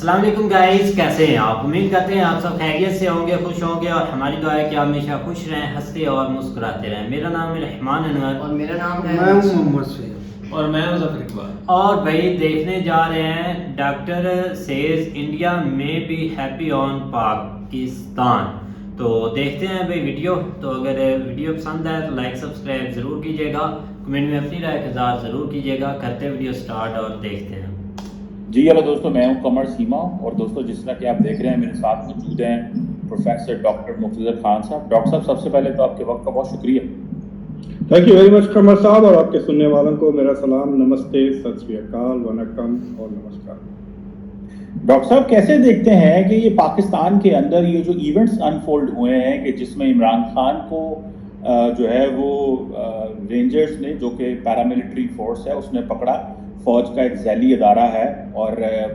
السلام علیکم گائز، کیسے ہیں آپ؟ امید کرتے ہیں آپ سب خیریت سے ہوں گے، خوش ہوں گے، اور ہماری دعا ہے کہ آپ ہمیشہ خوش رہیں، ہنستے اور مسکراتے رہیں۔ میرا نام ہے رحمان انور، اور میرا نام ہے میں ہوں محمد سید، اور میں مظفر اقبال۔ اور بھائی دیکھنے جا رہے ہیں ڈاکٹر سیز انڈیا میں بی ہیپی آن پاکستان۔ تو دیکھتے ہیں بھائی ویڈیو۔ تو اگر ویڈیو پسند ہے تو لائک سبسکرائب ضرور کیجیے گا، کمنٹ میں اپنی رائے کا اظہار ضرور کیجیے گا۔ کرتے ویڈیو سٹارٹ اور دیکھتے ہیں۔ جی ہیلو دوستو، میں ہوں قمر سیما، اور دوستو جس طرح کہ آپ دیکھ رہے ہیں میرے ساتھ موجود ہیں پروفیسر ڈاکٹر مقتدر خان صاحب۔ ڈاکٹر صاحب، سب سے پہلے تو آپ کے وقت کا بہت شکریہ۔ تھینک یو ویری مچ قمر صاحب، اور آپ کے سننے والوں کو میرا سلام، نمستے، ست سری اکال، ونکم اور نمسکار۔ ڈاکٹر صاحب، کیسے دیکھتے ہیں کہ یہ پاکستان کے اندر یہ جو ایونٹس انفولڈ ہوئے ہیں کہ جس میں عمران خان کو جو ہے وہ رینجرز نے، جو کہ پیراملٹری فورس ہے، اس نے پکڑا، فوج کا ایک ذیلی ادارہ ہے، اور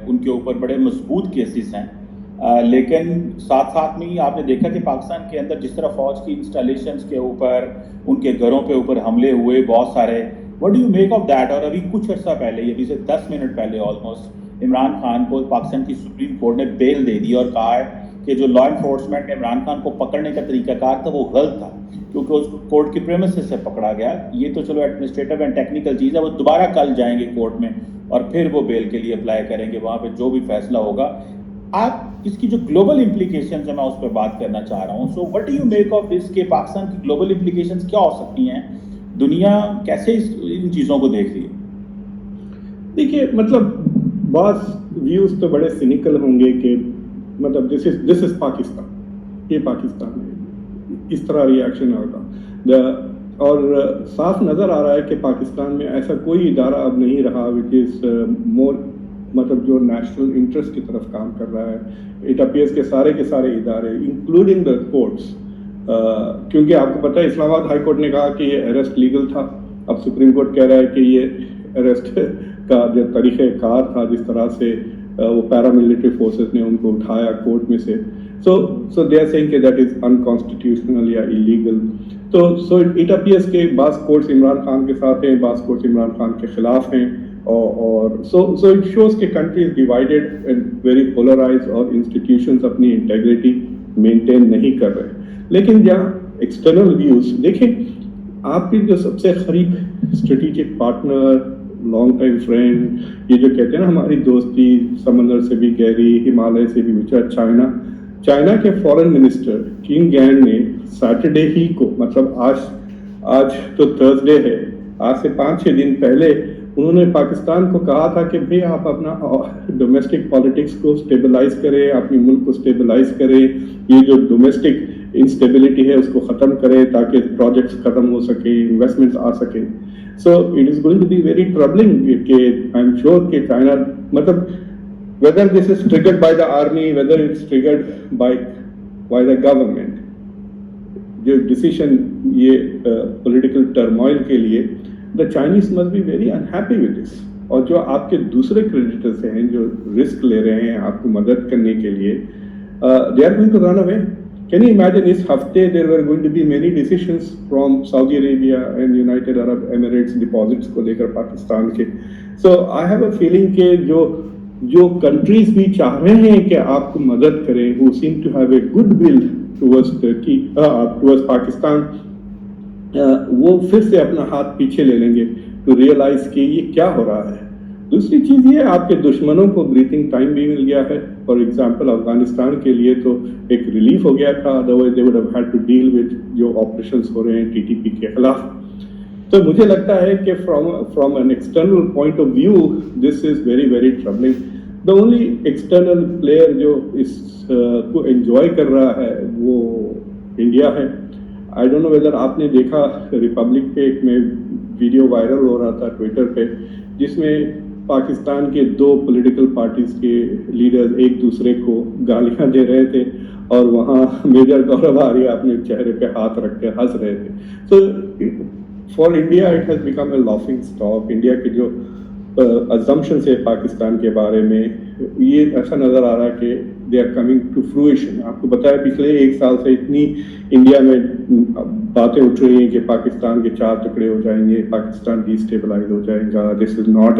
ان کے اوپر بڑے مضبوط کیسز ہیں، لیکن ساتھ ساتھ میں ہی آپ نے دیکھا کہ پاکستان کے اندر جس طرح فوج کی انسٹالیشنز کے اوپر، ان کے گھروں کے اوپر حملے ہوئے بہت سارے۔ What do you make of that? اور ابھی کچھ عرصہ پہلے، ابھی سے 10 منٹ پہلے آلموسٹ، عمران خان کو پاکستان کی سپریم کورٹ نے بیل دے دی اور کہا ہے کہ جو لا انفورسمنٹ نے عمران خان کو پکڑنے کا طریقہ کار تھا وہ غلط تھا، کیونکہ اس کو کورٹ کی پریمیسز سے پکڑا گیا۔ یہ تو چلو ایڈمنسٹریٹو اینڈ ٹیکنیکل چیز ہے، وہ دوبارہ کل جائیں گے کورٹ میں اور پھر وہ بیل کے لیے اپلائی کریں گے، وہاں پہ جو بھی فیصلہ ہوگا۔ آپ اس کی جو گلوبل امپلیکیشنز ہیں، میں اس پہ بات کرنا چاہ رہا ہوں۔ So what do you make of this کہ پاکستان کی گلوبل امپلیکیشنز کیا ہو سکتی ہیں؟ دنیا کیسے ان چیزوں کو دیکھ رہی ہے؟ دیکھیے، مطلب بعض ویوز تو بڑے سینیکل ہوں گے کہ مطلب دس از پاکستان، یہ پاکستان ہے، اس طرح ری ایکشن ہوگا، اور صاف نظر آ رہا ہے کہ پاکستان میں ایسا کوئی ادارہ اب نہیں رہا وچ از مور مطلب جو نیشنل انٹرسٹ کی طرف کام کر رہا ہے۔ اٹ اپیئرز کے سارے ادارے انکلوڈنگ دا کورٹس، کیونکہ آپ کو پتہ ہے اسلام آباد ہائی کورٹ نے کہا کہ یہ اریسٹ لیگل تھا، اب سپریم کورٹ کہہ رہا ہے کہ یہ اریسٹ کا جو طریقہ کار تھا، جس طرح سے وہ پیراملٹری فورسز نے ان کو اٹھایا کورٹ میں سے، سو دے آر سیئنگ کہ دیٹ از انکانسٹیٹیوشنل یا ایلیگل۔ تو سو اٹ اپیئرز کہ بعض کورٹس عمران خان کے ساتھ ہیں، بعض کورٹس عمران خان کے خلاف ہیں، اور سو اٹ شوز کہ country is divided and very polarise, اور انسٹیٹیوشنز اپنی انٹیگریٹی مینٹین نہیں کر رہے۔ لیکن جہاں ایکسٹرنل ویوز دیکھیں، آپ کی جو سب سے قریب strategic partner, long time friend, یہ جو کہتے ہیں نا ہماری دوستی سمندر سے بھی گہری، ہمالیہ سے بھی اونچا، چائنا کے فارن منسٹر کنگ گین نے سیٹرڈے ہی کو، مطلب آج تو تھرسڈے ہے، آج سے 5-6 دن پہلے انہوں نے پاکستان کو کہا تھا کہ بھئی آپ اپنا ڈومیسٹک پالیٹکس کو سٹیبلائز کریں، اپنی ملک کو سٹیبلائز کریں، یہ جو ڈومیسٹک انسٹیبلٹی ہے اس کو ختم کریں تاکہ پروجیکٹس ختم ہو سکیں، انویسٹمنٹس آ سکیں۔ So it is going to be very troubling کہ آئی ایم شیور کہ چائنا، مطلب whether this is triggered by the army, whether it's triggered by the government، جو ڈیسیشن یہ پولیٹیکل ٹرموائل کے لیے، the Chinese must be very unhappy with this، اور جو آپ کے دوسرے کریڈیٹرز ہیں جو رسک لے رہے ہیں آپ کو مدد کرنے کے لیے، they are going to run away۔ Can you imagine اس ہفتے there were going to be many decisions from Saudi Arabia and United Arab Emirates deposits کو لے کر پاکستان کے۔ So I have a feeling کہ جو کنٹریز بھی چاہ رہے ہیں کہ آپ کو مدد کریں، who seem to have a good will towards Pakistan, وہ پھر سے اپنا ہاتھ پیچھے لے لیں گے ٹو ریئلائز کہ یہ کیا ہو رہا ہے۔ دوسری چیز یہ، آپ کے دشمنوں کو بریتھنگ ٹائم بھی مل گیا ہے۔ فار ایگزامپل افغانستان کے لیے تو ایک ریلیف ہو گیا تھا، otherwise they would have had to deal with جو آپریشنس ہو رہے ہیں ٹی ٹی پی کے خلاف۔ تو مجھے لگتا ہے کہ from an external point of view this is very very troubling. The only external player جو اس کو انجوائے کر رہا ہے وہ انڈیا ہے۔ آئی ڈونٹ نو ویدر آپ نے دیکھا، ریپبلک پہ ایک میں ویڈیو وائرل ہو رہا تھا ٹویٹر پہ، جس میں پاکستان کے 2 پولیٹیکل پارٹیز کے لیڈرز ایک دوسرے کو گالیاں دے رہے تھے، اور وہاں میجر گورو آریہ اپنے چہرے پہ ہاتھ رکھ کے ہنس رہے تھے۔ تو for India it has become a laughing stock. India کے جو assumptions ہے پاکستان کے بارے میں، یہ ایسا نظر آ رہا ہے کہ دے آر کمنگ ٹو فرویشن۔ آپ کو بتایا پچھلے 1 سال سے اتنی انڈیا میں باتیں اٹھ رہی ہیں کہ پاکستان کے 4 ٹکڑے ہو جائیں گے، پاکستان ڈی اسٹیبلائز ہو جائے گا، دس is not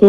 So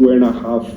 2.5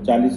40,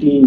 3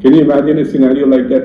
Can you imagine a scenario like that?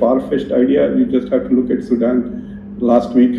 far-fetched idea, you just have to look at Sudan last week.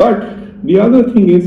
But the other thing is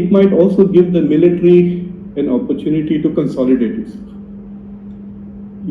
it might also give the military an opportunity to consolidate itself.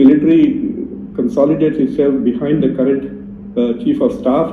military consolidates itself behind the current chief of staff,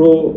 pro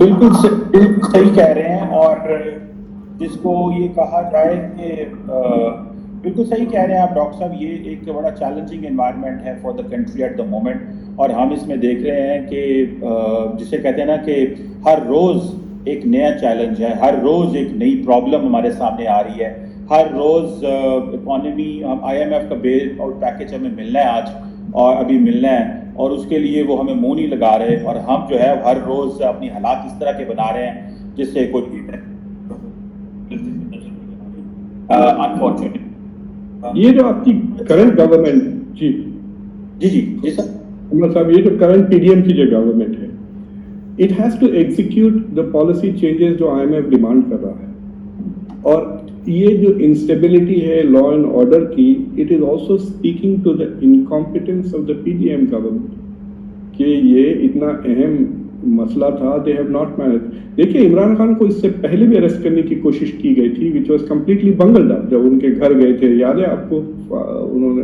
بالکل صحیح کہہ رہے ہیں، اور جس کو یہ کہا جائے کہ بالکل صحیح کہہ رہے ہیں آپ ڈاکٹر صاحب، یہ ایک بڑا چیلنجنگ انوائرمنٹ ہے for the country at the moment, اور ہم اس میں دیکھ رہے ہیں کہ جسے کہتے ہیں نا کہ ہر روز ایک نیا چیلنج ہے، ہر روز ایک نئی پرابلم ہمارے سامنے آ رہی ہے، ہر روز اکانومی، IMF کا بیل آؤٹ پیکج ہمیں ملنا ہے آج، اور ابھی ملنا ہے، اور اس کے لیے وہ ہمیں منہ نہیں لگا رہے، اور ہم جو ہے ہر روز اپنی حالات اس طرح کے بنا رہے ہیں جس سے کوئی انفارچونیٹ یہ جو آپ کی کرنٹ گورنمنٹ، جی جی سر، عمر صاحب، یہ جو کرنٹ PDM کی جو گورنمنٹ ہے، it has to execute the policy changes جو IMF ڈیمانڈ کر رہا ہے، اور یہ جو انسٹیبلٹی ہے لا اینڈ آرڈر کی، it is also speaking to the incompetence of the PDM government, کہ یہ اتنا اہم مسئلہ تھا، دے ہیو ناٹ مینج۔ دیکھیے عمران خان کو اس سے پہلے بھی اریسٹ کرنے کی کوشش کی گئی تھی، وچ واز کمپلیٹلی بنگلڈ اپ، جب ان کے گھر گئے تھے، یاد ہے آپ کو، انہوں نے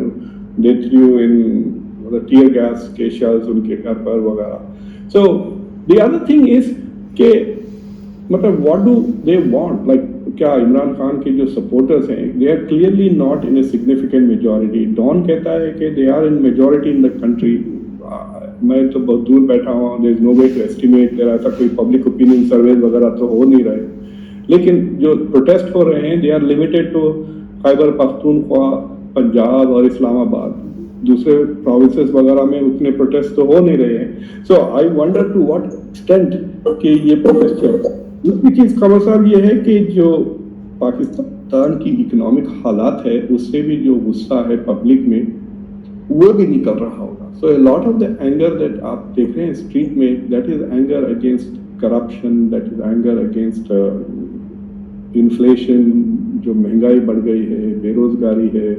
دے تھریو ان ٹیئر گیس کے شیلز ان کے گھر پر وغیرہ۔ سو دی ادر تھنگ از کہ مطلب what do they want, like کیا عمران خان کے جو سپورٹرز ہیں، they are clearly not in a significant majority. Dawn کہتا ہے کہ they are in majority in the country, میں تو بہت دور بیٹھا ہوں، دیر از نو وے ٹو ایسٹیمیٹ، دیر ایسا کوئی پبلک اوپینین سرویز وغیرہ تو ہو نہیں رہے، لیکن جو پروٹیسٹ ہو رہے ہیں they are limited to Khyber Pakhtunkhwa, Punjab اور اسلام آباد، دوسرے پروونسز وغیرہ میں اتنے پروٹیسٹ تو ہو نہیں رہے ہیں۔ So I wonder to what extent کہ یہ پروٹیسٹ چل رہا ہے۔ دوسری چیز قمر صاحب یہ ہے کہ جو پاکستان کی اکنامک حالات ہے، اس سے بھی جو غصہ ہے پبلک میں وہ بھی نکل رہا ہوگا۔ So a lot of the anger that آپ دیکھ رہے ہیں اسٹریٹ میں، that is anger against corruption, that is anger against inflation، جو مہنگائی بڑھ گئی ہے، بے روزگاری ہے،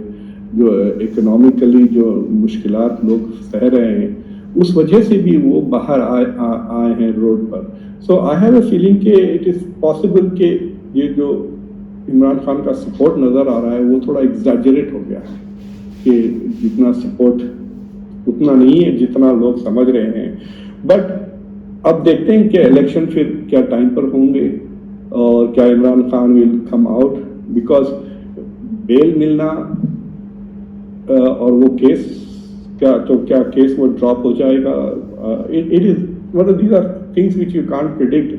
جو اکنامیکلی جو مشکلات لوگ سہ رہے ہیں، اس وجہ سے بھی وہ باہر آئے ہیں road per. So I have a feeling کہ it is possible کہ یہ جو عمران خان کا سپورٹ نظر آ رہا ہے وہ تھوڑا ایگزیجریٹ ہو گیا ہے، کہ جتنا سپورٹ اتنا نہیں ہے جتنا لوگ سمجھ رہے ہیں۔ بٹ اب دیکھتے ہیں کہ الیکشن پھر کیا ٹائم پر ہوں گے، اور کیا عمران خان ول کم آؤٹ، بیکاز بیل ملنا اور وہ کیس کیا کیس وہ ڈراپ ہو جائے گا، اٹ از مطلب these are things which you can't predict.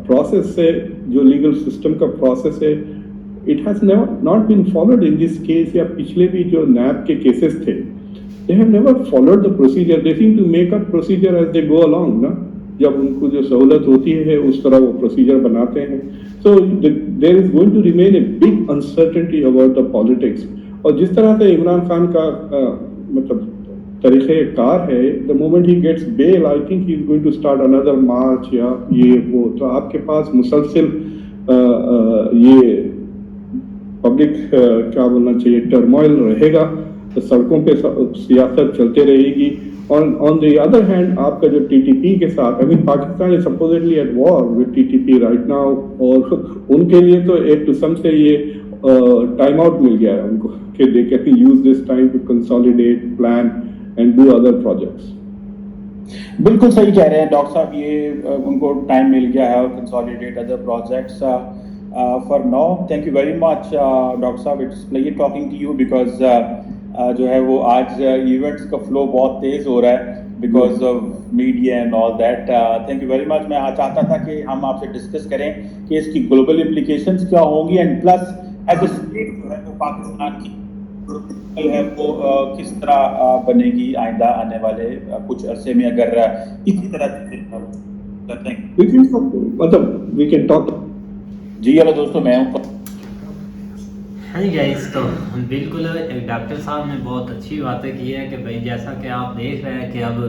Process سے جو لیگل سسٹم کا پروسیس ہے، it has not been followed in this case, یا پچھلے بھی جو نیب کے کیسز تھے، they have never followed the procedure. They seem to make up procedure as they go along, نا، جب ان کو جو سہولت ہوتی ہے اس طرح وہ پروسیجر بناتے ہیں۔ So there is going to remain a big uncertainty about the politics، اور جس طرح سے عمران خان کا مطلب طریقہ کار ہے، the moment he gets bail I think he is going to start another march یا یہ وہ، تو آپ کے پاس مسلسل یہ پبلک کیا بولنا چاہیے ٹرموائل رہے گا، سڑکوں پہ سیاست چلتے رہے گی۔ آن دی ادر ہینڈ آپ کا جو TTP کے ساتھ، Pakistan is supposedly at war with TTP right now, اور ان کے لیے تو ایک قسم سے یہ ٹائم آؤٹ مل گیا ہے ان کو، کہ they can use this time to consolidate, plan and do other projects. بالکل صحیح کہہ رہے ہیں ڈاکٹر صاحب، یہ ان کو ٹائم مل گیا ہے اور consolidate other projects. For now thank you very much doctor صاحب، it's pleasure talking to you, because جو ہے وہ آج ایونٹس کا فلو بہت تیز ہو رہا ہے because of media and all that. Thank you very مچ۔ میں چاہتا تھا کہ ہم آپ سے ڈسکس کریں کہ اس کی گلوبل امپلیکیشنز کیا ہوں گی، and plus as a state جو ہے وہ پاکستان کی ہے وہ کس طرح بنے گی آئندہ آنے والے کچھ عرصے میں، اگر اسی طرح کرتے ہیں۔ مطلب وی کین ٹاک۔ جی ہلو دوستوں، میں ہوں۔ ہاں جی گائز، تو بالکل ڈاکٹر صاحب نے بہت اچھی باتیں کی ہے کہ بھائی جیسا کہ آپ دیکھ رہے ہیں کہ اب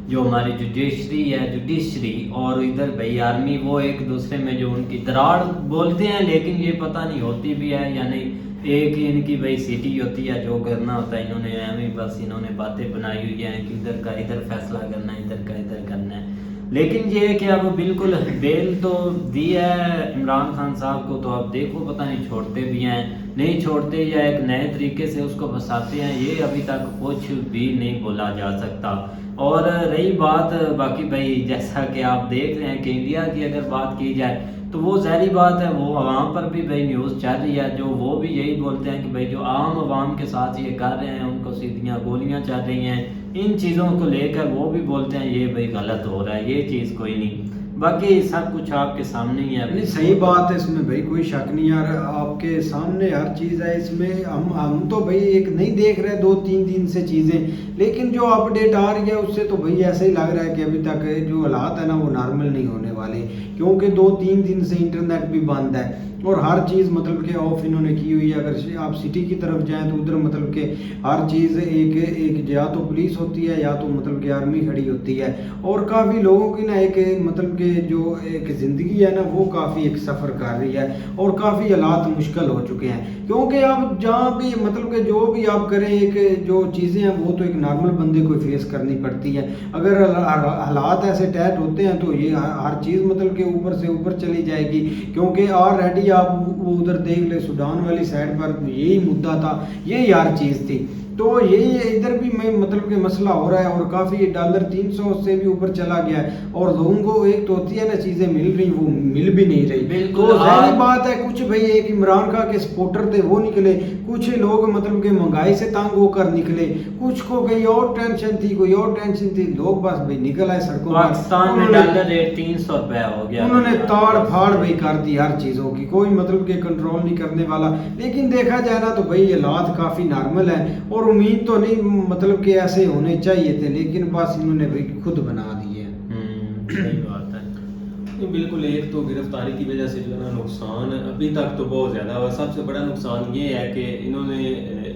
جو ہماری جوڈیشری اور ادھر بھائی آرمی، وہ ایک دوسرے میں جو ان کی دراڑ بولتے ہیں، لیکن یہ پتہ نہیں ہوتی بھی ہے یا نہیں، ایک ہی ان کی بھائی سیٹی ہوتی ہے، جو کرنا ہوتا ہے انہوں نے بس انہوں نے باتیں بنائی ہوئی ہیں کہ ادھر کا ادھر فیصلہ کرنا ہے، ادھر کا ادھر کرنا ہے۔ لیکن یہ ہے کہ اب بالکل بیل تو دی ہے عمران خان صاحب کو، تو اب دیکھو پتہ نہیں چھوڑتے بھی ہیں نہیں چھوڑتے یا ایک نئے طریقے سے اس کو پھنساتے ہیں، یہ ابھی تک کچھ بھی نہیں بولا جا سکتا۔ اور رہی بات باقی بھائی، جیسا کہ آپ دیکھ رہے ہیں کہ انڈیا کی اگر بات کی جائے تو وہ ظاہری بات ہے وہ عوام پر بھی بھائی نیوز چل رہی ہے، جو وہ بھی یہی بولتے ہیں کہ بھائی جو عام عوام کے ساتھ یہ کر رہے ہیں ان کو سیدھیاں گولیاں چل رہی ہیں، ان چیزوں کو لے کر وہ بھی بولتے ہیں یہ بھائی غلط ہو رہا ہے، یہ چیز کوئی نہیں، باقی سب کچھ آپ کے سامنے ہی ہے۔ نہیں صحیح بات ہے، اس میں بھائی کوئی شک نہیں یار، آپ کے سامنے ہر چیز ہے، اس میں ہم تو بھائی ایک نہیں دیکھ رہے 2-3 دن سے چیزیں، لیکن جو اپڈیٹ آ رہی ہے اس سے تو بھائی ایسا ہی لگ رہا ہے کہ ابھی تک جو حالات ہے نا وہ نارمل نہیں ہونے والے، کیونکہ 2-3 دن سے انٹرنیٹ بھی بند ہے اور ہر چیز مطلب کہ آف انہوں نے کی ہوئی ہے۔ اگر آپ سٹی کی طرف جائیں تو ادھر مطلب کہ ہر چیز ایک یا تو پولیس ہوتی ہے یا تو مطلب کہ آرمی کھڑی ہوتی ہے، اور کافی لوگوں کی نا ایک مطلب کہ جو ایک زندگی ہے نا وہ کافی ایک سفر کر رہی ہے اور کافی حالات مشکل ہو چکے ہیں، کیونکہ آپ جہاں بھی مطلب کہ جو بھی آپ کریں ایک جو چیزیں ہیں وہ تو ایک نارمل بندے کو فیس کرنی پڑتی ہے، اگر حالات ایسے ٹائٹ ہوتے ہیں تو یہ ہر چیز مطلب کہ اوپر سے اوپر چلی جائے گی، کیونکہ آلریڈی آپ وہ ادھر دیکھ لیں سوڈان والی سائڈ پر یہی مدعا تھا، یہی ہر چیز تھی، تو یہی ادھر بھی میں مطلب کہ مسئلہ ہو رہا ہے اور کافی ڈالر 300 سے بھی اوپر چلا گیا ہے، اور لوگوں کو ایک تو ہوتی ہے نا چیزیں مل رہی وہ مل بھی نہیں رہی، تو ظاہری بات ہے کچھ بھائی ایک عمران خان کے سپورٹر تھے وہ نکلے، کچھ لوگ مطلب کہ مہنگائی سے تنگ ہو کر نکلے، کچھ کو کہیں اور ٹینشن تھی کوئی اور ٹینشن تھی، لوگ بس بھائی نکل آئے سڑکوں پر، پاکستان میں ڈالر ریٹ 300 روپے ہو گیا، انہوں نے تاڑ پھاڑ بھی کر دی ہر چیزوں کی، کوئی مطلب کہ کنٹرول نہیں کرنے والا، لیکن دیکھا جائے نا تو بھائی حالات کافی نارمل ہیں اور امید تو نہیں مطلب کہ ایسے ہونے چاہیے تھے، لیکن بس انہوں نے بھائی خود بنا دیے ہیں۔ صحیح بات ہے، بالکل، ایک تو گرفتاری کی وجہ سے جو ہے نا نقصان ابھی تک تو بہت زیادہ ہوا، سب سے بڑا نقصان یہ ہے کہ انہوں نے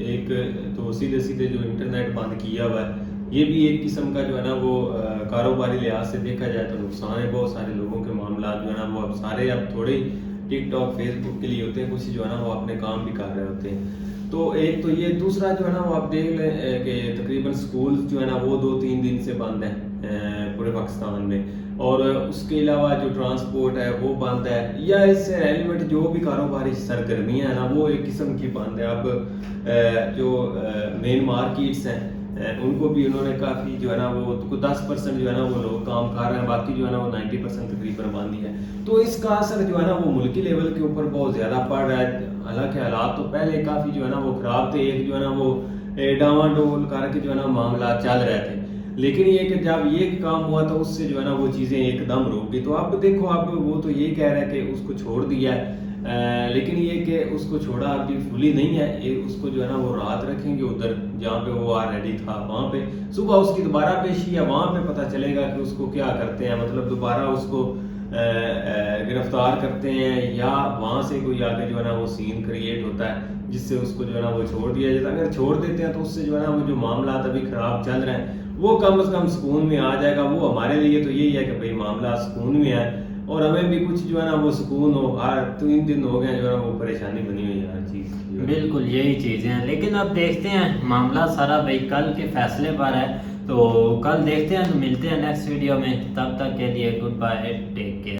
ایک تو سیدھے جو انٹرنیٹ بند کیا ہوا ہے، یہ بھی ایک قسم کا جو ہے نا وہ کاروباری لحاظ سے دیکھا جائے تو نقصان ہے، بہت سارے لوگوں کے معاملات جو ہے نا وہ اب سارے اب تھوڑے ٹک ٹاک فیس بک کے لیے ہوتے ہیں، کچھ جو ہے نا وہ اپنے کام بھی کر رہے ہوتے ہیں، تو ایک تو یہ، دوسرا جو ہے نا وہ آپ دیکھ لیں کہ تقریباً سکولز جو ہے نا وہ 2-3 دن سے بند ہیں پورے پاکستان میں، اور اس کے علاوہ جو ٹرانسپورٹ ہے وہ بند ہے، یا اس سے ریلیونٹ جو بھی کاروباری سرگرمیاں ہیں نا وہ ایک قسم کی بند ہے۔ اب جو مین مارکیٹس ہیں ان کو بھی انہوں نے کافی جو ہے نا وہ 10% جو ہے نا وہ لوگ کام کر رہے ہیں، باقی جو ہے نا وہ 90% تقریباً بند ہی ہے، تو اس کا اثر جو ہے نا وہ ملکی لیول کے اوپر بہت زیادہ پڑ رہا ہے، حالانکہ حالات تو پہلے کافی جو ہے نا وہ خراب تھے، ایک جو ہے نا وہ ڈاواں ڈول کر کے جو ہے نا معاملات چل رہے تھے، لیکن یہ کہ جب یہ کام ہوا تو اس سے جو ہے نا وہ چیزیں ایک دم رک گئی، تو اب دیکھو اب وہ تو یہی کہہ رہا ہے کہ اس کو چھوڑ دیا ہے، لیکن یہ کہ اس کو چھوڑا ابھی فلی نہیں ہے، اس کو جو ہے نا وہ رات رکھیں گے ادھر جہاں پہ وہ آلریڈی تھا، وہاں پہ صبح اس کی دوبارہ پیشی ہے، وہاں پہ پتہ چلے گا کہ اس کو کیا کرتے ہیں، مطلب دوبارہ اس کو گرفتار کرتے ہیں یا وہاں سے کوئی آگے جو ہے نا وہ سین کریٹ ہوتا ہے جس سے اس کو جو ہے نا وہ چھوڑ دیا جاتا ہے۔ اگر چھوڑ دیتے ہیں تو اس سے جو ہے نا وہ جو معاملات ابھی خراب چل رہے ہیں وہ کم از کم سکون میں آ جائے گا، وہ ہمارے لیے تو یہی ہے کہ بھئی معاملات سکون میں آئے اور ہمیں بھی کچھ جو ہے نا وہ سکون ہو، ہر 3 دن ہو گئے جو ہے نا وہ پریشانی بنی ہوئی ہے ہر چیز، بالکل یہی چیزیں ہیں، لیکن اب دیکھتے ہیں معاملہ سارا بھائی کل کے فیصلے پر ہے، تو کل دیکھتے ہیں، تو ملتے ہیں نیکسٹ ویڈیو میں، تب تک کے لیے گڈ بائے، ٹیک کیئر۔